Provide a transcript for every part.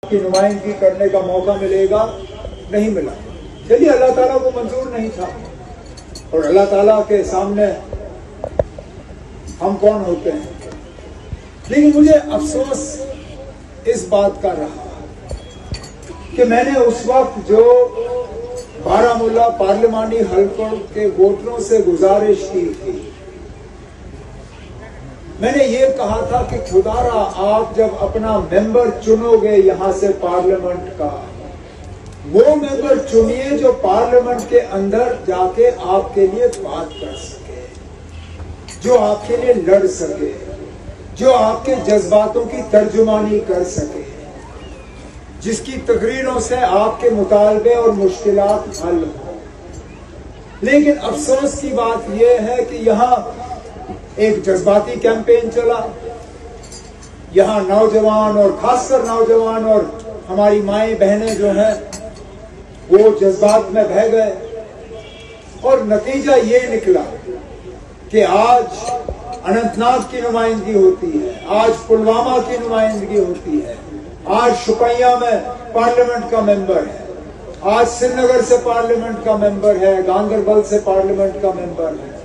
की नुमाइंदगी करने का मौका मिलेगा, नहीं मिला। चलिए, अल्लाह ताला को मंजूर नहीं था, और अल्लाह ताला के सामने हम कौन होते हैं। लेकिन मुझे अफसोस इस बात का रहा कि मैंने उस वक्त जो बारामूला पार्लिमानी हलकों के वोटरों से गुजारिश की थी, मैंने ये कहा था कि खुदारा आप जब अपना मेंबर चुनोगे यहां से पार्लियामेंट का, वो मेंबर चुनिए जो पार्लियामेंट के अंदर जाके आपके लिए बात कर सके, जो आपके लिए लड़ सके, जो आपके जज्बातों की तर्जुमानी कर सके, जिसकी तकरीरों से आपके मुतालबे और मुश्किलात हल हो। लेकिन अफसोस की बात यह है कि यहाँ एक जज्बाती कैंपेन चला, यहाँ नौजवान और खासकर नौजवान और हमारी माएं बहनें जो हैं वो जज्बात में बह गए, और नतीजा ये निकला कि आज अनंतनाग की नुमाइंदगी होती है, आज पुलवामा की नुमाइंदगी होती है, आज शुपैया में पार्लियामेंट का मेंबर है, आज श्रीनगर से पार्लियामेंट का मेंबर है, गांदरबल से पार्लियामेंट का मेंबर है,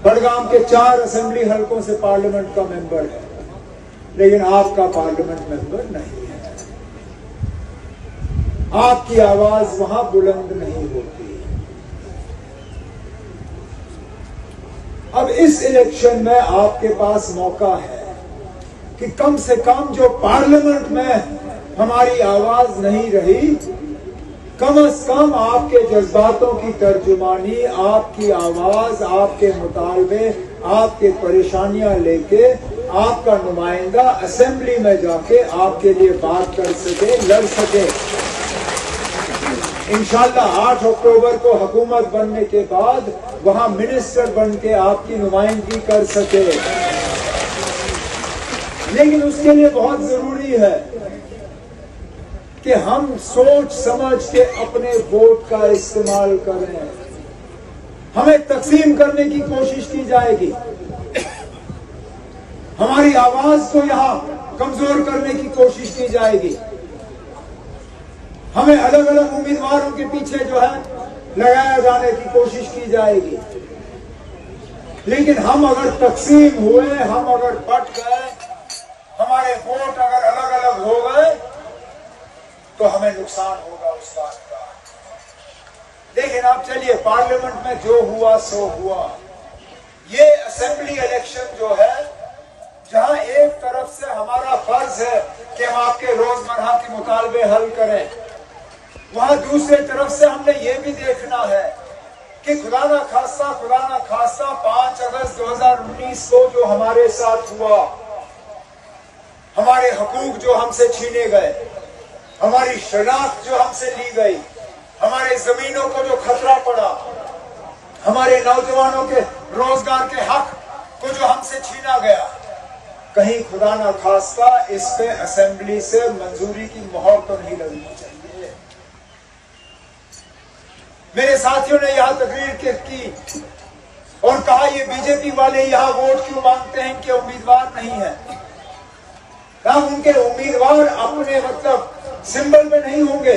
बड़गाम के 4 असेंबली हलकों से पार्लियामेंट का मेंबर है, लेकिन आपका पार्लियामेंट मेंबर नहीं है। आपकी आवाज वहां बुलंद नहीं होती। अब इस इलेक्शन में आपके पास मौका है कि कम से कम जो पार्लियामेंट में हमारी आवाज नहीं रही, कम से कम आपके जज्बातों की तर्जुमानी, आपकी आवाज, आपके मुतालबे, आपके परेशानियां लेके आपका नुमाइंदा असेंबली में जाके आपके लिए बात कर सके, लड़ सके। इंशाल्लाह 8 अक्टूबर को हुकूमत बनने के बाद वहां मिनिस्टर बन के आपकी नुमाइंदगी कर सके। लेकिन उसके लिए बहुत जरूरी है कि हम सोच समझ के अपने वोट का इस्तेमाल करें। हमें तकसीम करने की कोशिश की जाएगी, हमारी आवाज को यहां कमजोर करने की कोशिश की जाएगी, हमें अलग अलग उम्मीदवारों के पीछे जो है लगाया जाने की कोशिश की जाएगी। लेकिन हम अगर तकसीम हुए, हम अगर बट गए, हमारे वोट अगर अलग अलग हो गए, तो हमें नुकसान होगा उस बात का। लेकिन अब चलिए, पार्लियामेंट में जो हुआ सो हुआ। ये असेंबली इलेक्शन जो है, जहां एक तरफ से हमारा फर्ज है कि हम आपके रोजमर्रा के मुतालबे हल करें, वहां दूसरे तरफ से हमने ये भी देखना है कि खुदा ना खास्ता 5 अगस्त 2019 को जो हमारे साथ हुआ, हमारे हकूक जो हमसे छीने गए, हमारी शनाख्त जो हमसे ली गई, हमारे जमीनों को जो खतरा पड़ा, हमारे नौजवानों के रोजगार के हक को जो हमसे छीना गया, कहीं खुदा ना खास्ता इस पे असेंबली से मंजूरी की मोहर तो नहीं लगनी चाहिए। मेरे साथियों ने यहां तकरीर की और कहा ये बीजेपी वाले यहां वोट क्यों मांगते हैं कि उम्मीदवार नहीं है। उनके उम्मीदवार अपने मतलब सिंबल में नहीं होंगे,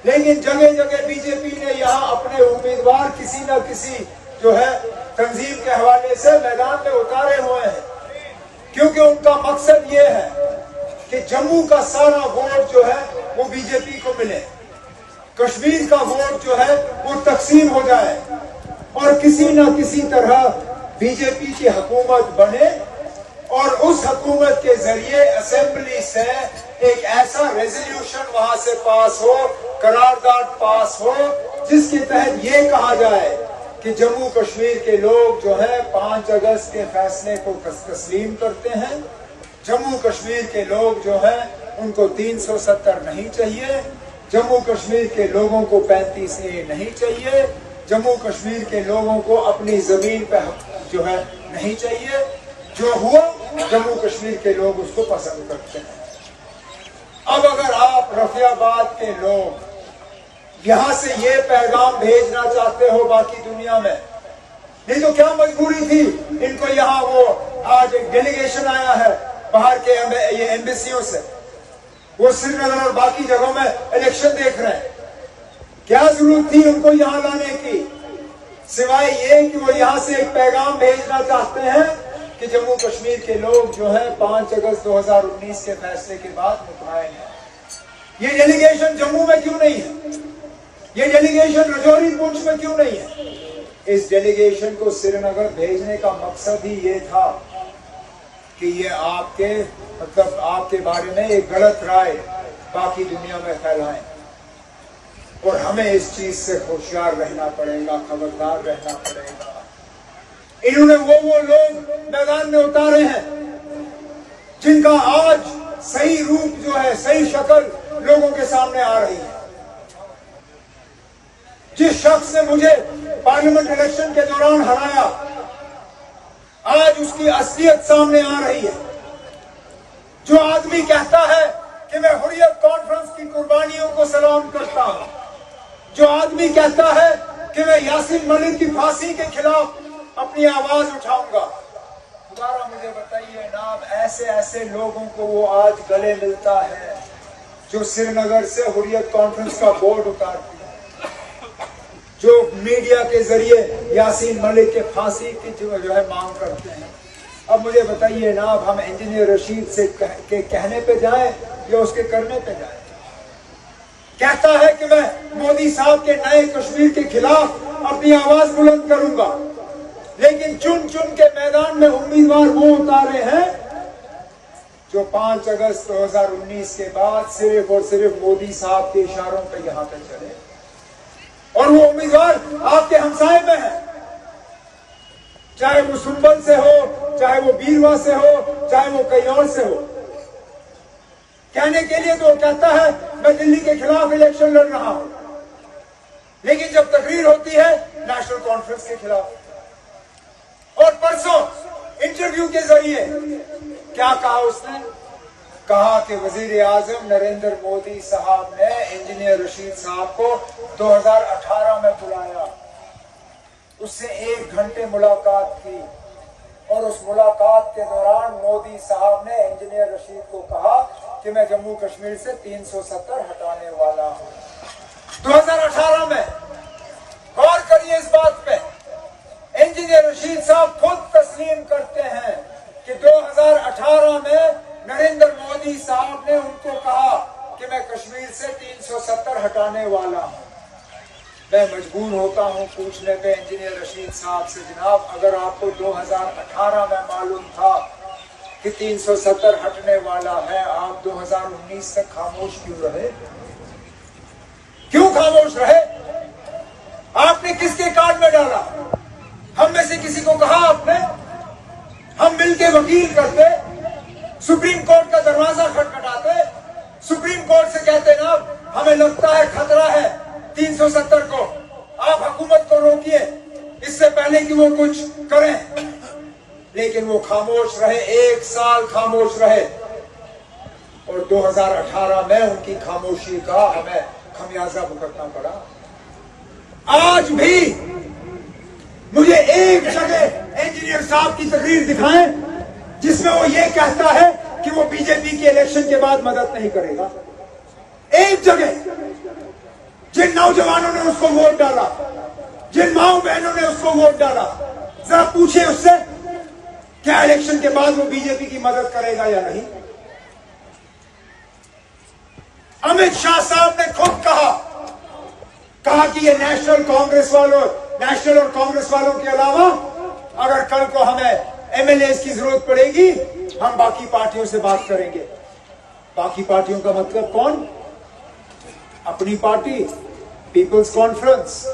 लेकिन जगह जगह बीजेपी ने यहां अपने उम्मीदवार किसी न किसी जो है तंजीम के हवाले से मैदान में उतारे हुए हैं, क्योंकि उनका मकसद ये है कि जम्मू का सारा वोट जो है वो बीजेपी को मिले, कश्मीर का वोट जो है वो तकसीम हो जाए और किसी न किसी तरह बीजेपी की हुकूमत बने, और उस हुकूमत के जरिए असेंबली से एक ऐसा रेजोल्यूशन वहां से पास हो, करारदाद पास हो, जिसके तहत ये कहा जाए कि जम्मू कश्मीर के लोग जो है 5 अगस्त के फैसले को तस्लीम करते हैं। जम्मू कश्मीर के लोग जो है उनको 370 नहीं चाहिए, जम्मू कश्मीर के लोगों को 35A नहीं चाहिए, जम्मू कश्मीर के लोगों को अपनी जमीन पे जो है नहीं चाहिए। जो हुआ, जम्मू कश्मीर के लोग उसको पसंद करते हैं। अब अगर आप रफियाबाद के लोग यहां से ये पैगाम भेजना चाहते हो बाकी दुनिया में, नहीं तो क्या मजबूरी थी इनको यहाँ, वो आज एक डेलीगेशन आया है बाहर के ये एम्बेसियों से, वो श्रीनगर और बाकी जगहों में इलेक्शन देख रहे हैं। क्या जरूरत थी उनको यहां लाने की, सिवाय ये कि वो यहां से एक पैगाम भेजना चाहते हैं कि जम्मू कश्मीर के लोग जो है 5 अगस्त 2019 के फैसले के बाद मुतमईन है। ये डेलीगेशन जम्मू में क्यों नहीं है? ये डेलीगेशन रजौरी पुंछ में क्यों नहीं है? इस डेलीगेशन को श्रीनगर भेजने का मकसद ही ये था कि ये आपके बारे में एक गलत राय बाकी दुनिया में फैलाएं, और हमें इस चीज से होशियार रहना पड़ेगा, खबरदार रहना पड़ेगा। इन्होंने वो लोग मैदान में उतारे हैं जिनका आज सही रूप जो है, सही शक्ल लोगों के सामने आ रही है। जिस शख्स ने मुझे पार्लियामेंट इलेक्शन के दौरान हराया, आज उसकी असलियत सामने आ रही है। जो आदमी कहता है कि मैं हुर्रियत कॉन्फ्रेंस की कुर्बानियों को सलाम करता हूं, जो आदमी कहता है कि मैं यासीन मलिक की फांसी के खिलाफ अपनी आवाज उठाऊंगा, दोबारा मुझे बताइए ना, ऐसे ऐसे लोगों को वो आज गले मिलता है जो श्रीनगर से हुर्रियत कॉन्फ्रेंस का बोर्ड उतारती है, जो मीडिया के जरिए यासीन मलिक के फांसी की जो है मांग करते हैं। अब मुझे बताइए ना, अब हम इंजीनियर रशीद से के कहने पे जाएं या उसके करने पे जाएं? कहता है कि मैं मोदी साहब के नए कश्मीर के खिलाफ अपनी आवाज बुलंद करूंगा, लेकिन चुन चुन के मैदान में उम्मीदवार वो उतारे हैं जो 5 अगस्त 2019 के बाद सिर्फ और सिर्फ मोदी साहब के इशारों पे यहां पे चले, और वो उम्मीदवार आपके हमसाये में है, चाहे वो सुंबल से हो, चाहे वो बीरवा से हो, चाहे वो कहीं और से हो। कहने के लिए तो वो कहता है मैं दिल्ली के खिलाफ इलेक्शन लड़ रहा हूं, लेकिन जब तकरीर होती है नेशनल कॉन्फ्रेंस के खिलाफ। और परसों इंटरव्यू के जरिए क्या कहा उसने? कहा कि वजीर आजम नरेंद्र मोदी साहब ने इंजीनियर रशीद साहब को 2018 में बुलाया, उससे 1 घंटे मुलाकात की, और उस मुलाकात के दौरान मोदी साहब ने इंजीनियर रशीद को कहा कि मैं जम्मू कश्मीर से 370 हटाने वाला हूं। 2018 में, गौर करिए इस बात पे, इंजीनियर रशीद साहब खुद तस्लीम करते हैं कि 2018 में नरेंद्र मोदी साहब ने उनको कहा कि मैं कश्मीर से 370 हटाने वाला हूं। मैं मजबूर होता हूं पूछने पे इंजीनियर रशीद साहब से, जनाब अगर आपको 2018 में मालूम था कि 370 हटने वाला है, आप 2019 तक खामोश क्यों रहे? क्यों खामोश रहे? आपने किसके कान में डाला? हम में से किसी को कहा आपने? हम मिलके वकील करते, सुप्रीम कोर्ट का दरवाजा खटखटाते, सुप्रीम कोर्ट से कहते ना हमें लगता है खतरा है 370 को, आप हुकूमत को रोकिए इससे पहले कि वो कुछ करें। लेकिन वो खामोश रहे, 1 साल खामोश रहे, और 2018 में उनकी खामोशी का हमें खमियाजा भुगतना पड़ा। आज भी मुझे एक जगह इंजीनियर साहब की तकरीर दिखाएं जिसमें वो ये कहता है कि वो बीजेपी के इलेक्शन के बाद मदद नहीं करेगा। एक जगह जिन नौजवानों ने उसको वोट डाला, जिन माओ बहनों ने उसको वोट डाला, जरा पूछिए उससे क्या इलेक्शन के बाद वो बीजेपी की मदद करेगा या नहीं। अमित शाह साहब ने खुद कहा कि ये नेशनल और कांग्रेस वालों के अलावा अगर कल को हमें एमएलए की जरूरत पड़ेगी हम बाकी पार्टियों से बात करेंगे। बाकी पार्टियों का मतलब कौन? अपनी पार्टी, पीपल्स कॉन्फ्रेंस,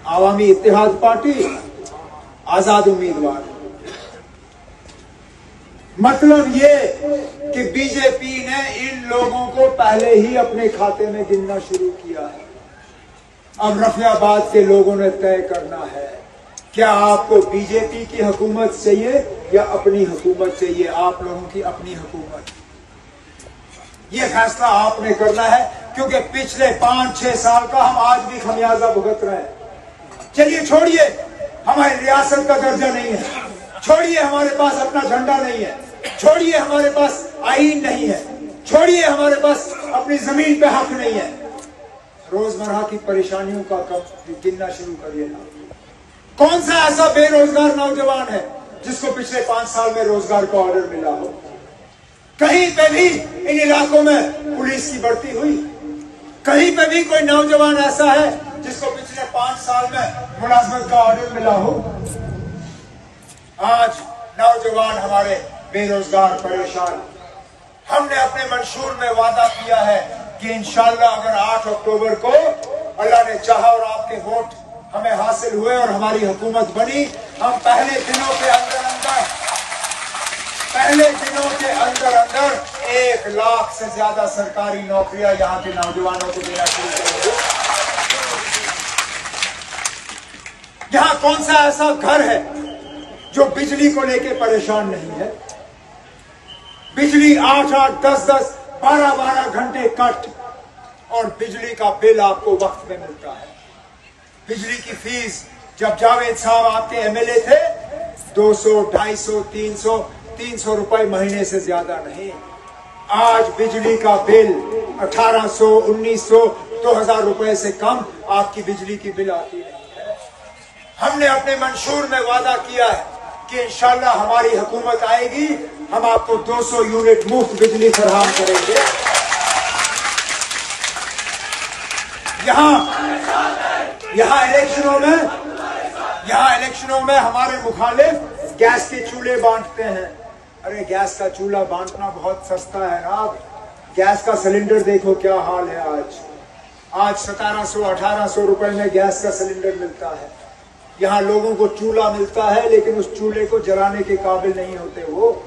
आवामी इत्तेहाद पार्टी, आजाद उम्मीदवार। मतलब ये कि बीजेपी ने इन लोगों को पहले ही अपने खाते में गिनना शुरू किया है। अब रफियाबाद के लोगों ने तय करना है क्या आपको बीजेपी की हुकूमत चाहिए या अपनी हुकूमत चाहिए, आप लोगों की अपनी हुकूमत। ये फैसला आपने करना है, क्योंकि पिछले 5-6 साल का हम आज भी खमियाजा भुगत रहे हैं। चलिए छोड़िए हमारी रियासत का दर्जा नहीं है, छोड़िए हमारे पास अपना झंडा नहीं है, छोड़िए हमारे पास आईन नहीं है, छोड़िए, हमारे पास अपनी जमीन पे हक नहीं है। रोजमर्रा की परेशानियों का कम गिनना शुरू करिए ना। कौन सा ऐसा बेरोजगार नौजवान है जिसको पिछले 5 साल में रोजगार का ऑर्डर मिला हो? कहीं पे भी इन इलाकों में पुलिस की भर्ती हुई? कहीं पे भी कोई नौजवान ऐसा है जिसको पिछले 5 साल में मुलाजमत का ऑर्डर मिला हो? आज नौजवान हमारे बेरोजगार, परेशान। हमने अपने मंशूर में वादा किया है कि इंशाअल्लाह अगर 8 अक्टूबर को अल्लाह ने चाहा और आपके वोट हमें हासिल हुए और हमारी हुकूमत बनी, हम पहले दिनों के अंदर 1 लाख से ज्यादा सरकारी नौकरियां यहाँ के नौजवानों को देना शुरू करेंगे। यहाँ कौन सा ऐसा घर है जो बिजली को लेके परेशान नहीं है? बिजली 8-8, 10-10, 12-12 घंटे कट और बिजली का बिल आपको वक्त में मिलता है। बिजली की फीस जब जावेद साहब आपके एमएलए थे 200, 250, 300 रुपए महीने से ज्यादा नहीं। आज बिजली का बिल 1800, 1900, 2000 रुपए से कम आपकी बिजली की बिल आती नहीं है। हमने अपने मंशूर में वादा किया है कि इंशाअल्लाह हमारी हुकूमत आएगी, हम आपको 200 यूनिट मुफ्त बिजली फराहम करेंगे। यहाँ इलेक्शनों में हमारे मुखालिफ गैस के चूल्हे बांटते हैं। अरे गैस का चूल्हा बांटना बहुत सस्ता है ना। गैस का सिलेंडर देखो क्या हाल है। आज 1700, 1800 रुपए में गैस का सिलेंडर मिलता है। यहाँ लोगों को चूल्हा मिलता है लेकिन उस चूल्हे को जलाने के काबिल नहीं होते वो।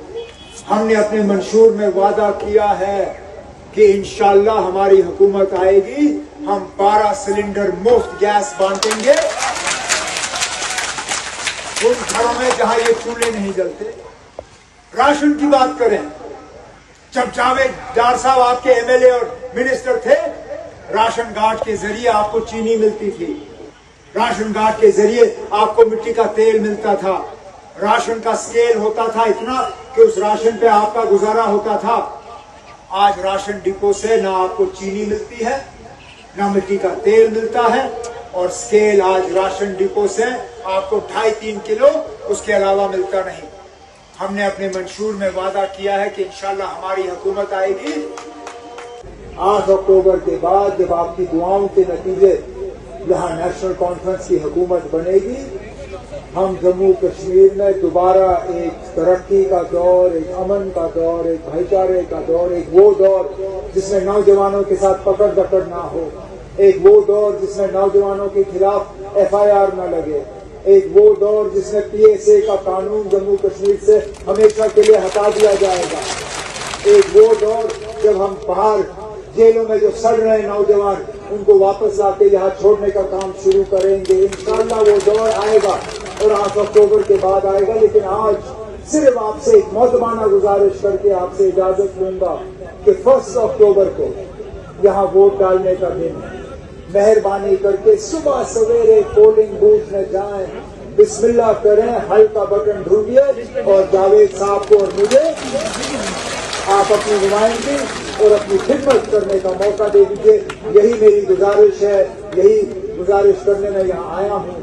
हमने अपने मंशूर में वादा किया है कि इंशाअल्लाह हमारी हुकूमत आएगी, हम 12 सिलेंडर मुफ्त गैस बांटेंगे उन घरों में जहां ये चूल्हे नहीं जलते। राशन की बात करें, जब जावेद डार साहब आपके एमएलए और मिनिस्टर थे, राशन कार्ड के जरिए आपको चीनी मिलती थी, राशन कार्ड के जरिए आपको मिट्टी का तेल मिलता था, राशन का स्केल होता था इतना कि उस राशन पे आपका गुजारा होता था। आज राशन डिपो से ना आपको चीनी मिलती है, ना मिट्टी का तेल मिलता है और स्केल आज राशन डिपो से आपको 2.5-3 किलो उसके अलावा मिलता नहीं। हमने अपने मंशूर में वादा किया है कि इंशाअल्लाह हमारी हुकूमत आएगी 8 अक्टूबर के बाद, जब आपकी दुआओं के नतीजे यहाँ नेशनल कॉन्फ्रेंस की हुकूमत बनेगी, हम जम्मू कश्मीर में दोबारा एक तरक्की का दौर, एक अमन का दौर, एक भाईचारे का दौर, एक वो दौर जिसमें नौजवानों के साथ पकड़ दकड़ ना हो, एक वो दौर जिसमें नौजवानों के खिलाफ FIR न लगे, एक वो दौर जिसमें PSA का कानून जम्मू कश्मीर से हमेशा के लिए हटा दिया जाएगा, एक वो दौर जब हम बाहर जेलों में जो सड़ रहे नौजवान उनको वापस आके यहाँ छोड़ने का काम शुरू करेंगे। इंशाअल्लाह वो दौर आएगा और 8 अक्टूबर के बाद आएगा। लेकिन आज सिर्फ आपसे एक मौजमाना गुजारिश करके आपसे इजाजत लूंगा कि 1 अक्टूबर को यहाँ वोट डालने का दिन है। मेहरबानी करके सुबह सवेरे पोलिंग बूथ में जाएं, बिस्मिल्लाह करें, हल का बटन ढूंढिए और जावेद साहब को और मुझे आप अपनी नुमाइंदगी और अपनी खिदमत करने का मौका दे दीजिए। यही मेरी गुजारिश है, यही गुजारिश करने में यहाँ आया हूँ।